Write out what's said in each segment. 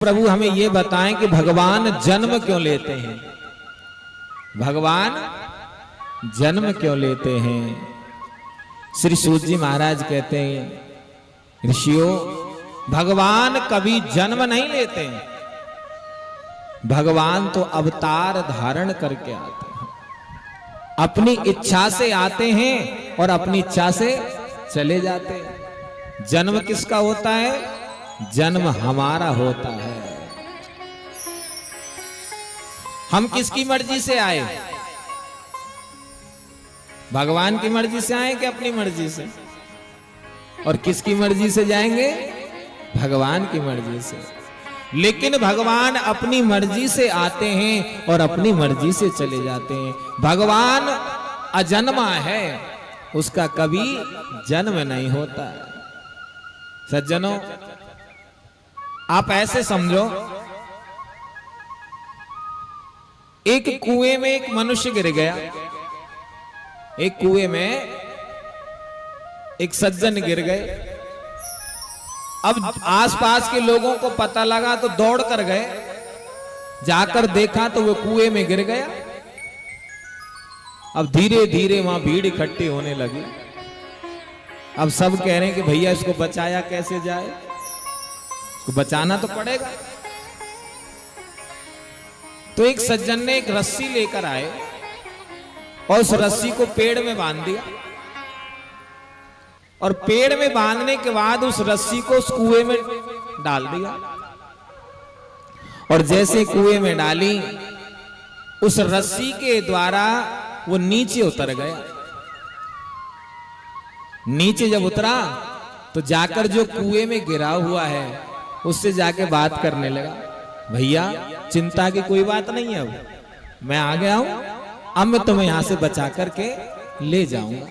प्रभु हमें ये बताएं कि भगवान जन्म क्यों लेते हैं। भगवान जन्म क्यों लेते हैं। श्री सूत जी महाराज कहते हैं, ऋषियों भगवान कभी जन्म नहीं लेते हैं, भगवान तो अवतार धारण करके आते हैं। अपनी इच्छा से आते हैं और अपनी इच्छा से चले जाते हैं। जन्म किसका होता है? जन्म हमारा होता है। हम किसकी मर्जी से आए? भगवान की मर्जी से आए कि अपनी मर्जी से? और किसकी मर्जी से जाएंगे? भगवान की मर्जी से। लेकिन भगवान अपनी मर्जी से आते हैं और अपनी मर्जी से चले जाते हैं। भगवान अजन्मा है, उसका कभी जन्म नहीं होता। सज्जनों आप ऐसे समझो, एक कुएं में एक मनुष्य गिर गया। एक कुएं में एक सज्जन गिर गए। अब आसपास के लोगों को पता लगा तो दौड़ कर गए, जाकर देखा तो वो कुएं में गिर गया। अब धीरे धीरे वहां भीड़ इकट्ठी होने लगी। अब सब कह रहे हैं कि भैया इसको बचाया कैसे जाए, इसको बचाना तो पड़ेगा। तो एक सज्जन ने एक रस्सी लेकर आए और उस रस्सी को पेड़ में बांध दिया, और पेड़ में बांधने के बाद उस रस्सी को उस कुएं में डाल दिया। और जैसे कुएं में डाली, उस रस्सी के द्वारा वो नीचे उतर गया। नीचे जब उतरा तो जाकर जो कुएं में गिरा हुआ है उससे जाके बात करने लगा, भैया चिंता की कोई बात नहीं है, अब मैं आ गया हूं, अब मैं तुम्हें यहां से बचा करके ले जाऊंगा।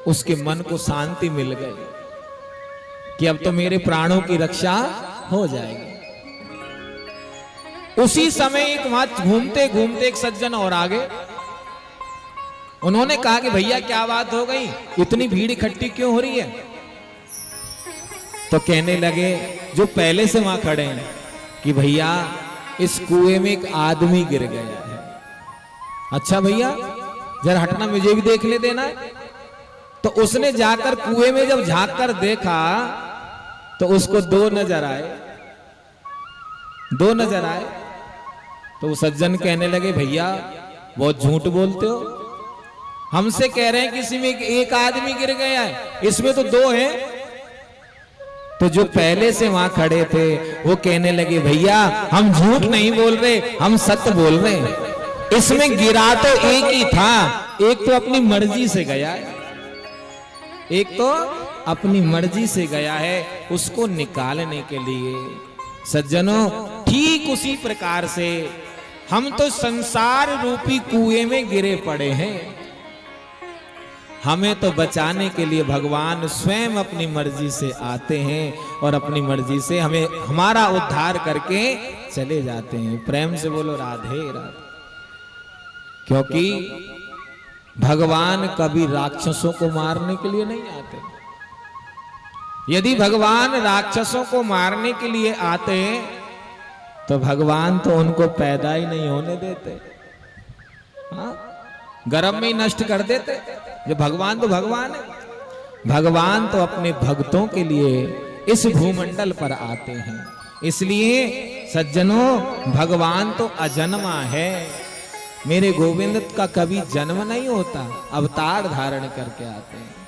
उसके मन को शांति मिल गई कि अब तो मेरे प्राणों की रक्षा हो जाएगी। उसी समय एक वहां घूमते घूमते एक सज्जन और आ गए। उन्होंने कहा कि भैया क्या बात हो गई, इतनी भीड़ इकट्ठी क्यों हो रही है? तो कहने लगे जो पहले से वहां खड़े हैं कि भैया इस कुएं में एक आदमी गिर गया है। अच्छा भैया जरा हटना, मुझे भी देखने देना। तो उसने जाकर कुएं में जब झांक कर देखा तो उसको दो नजर आए। तो वो सज्जन कहने लगे भैया बहुत झूठ बोलते हो, हमसे कह रहे हैं किसी में एक आदमी गिर गया है, इसमें तो दो हैं। तो जो पहले से वहां खड़े थे वो कहने लगे भैया हम झूठ नहीं बोल रहे, हम सत्य बोल रहे हैं। इसमें गिरा तो एक ही था, एक तो अपनी मर्जी से गया है, एक तो अपनी मर्जी से गया है उसको निकालने के लिए। सज्जनों ठीक उसी प्रकार से हम तो संसार रूपी कुएं में गिरे पड़े हैं। हमें तो बचाने के लिए भगवान स्वयं अपनी मर्जी से आते हैं और अपनी मर्जी से हमें हमारा उद्धार करके चले जाते हैं। प्रेम से बोलो राधे राधे। क्योंकि भगवान कभी राक्षसों को मारने के लिए नहीं आते। यदि भगवान राक्षसों को मारने के लिए आते तो भगवान तो उनको पैदा ही नहीं होने देते, हाँ? गर्भ में ही नष्ट कर देते। जो भगवान तो भगवान है। भगवान तो अपने भक्तों के लिए इस भूमंडल पर आते हैं। इसलिए सज्जनों भगवान तो अजन्मा है। मेरे गोविंद का कभी जन्म नहीं होता, अवतार धारण करके आते हैं।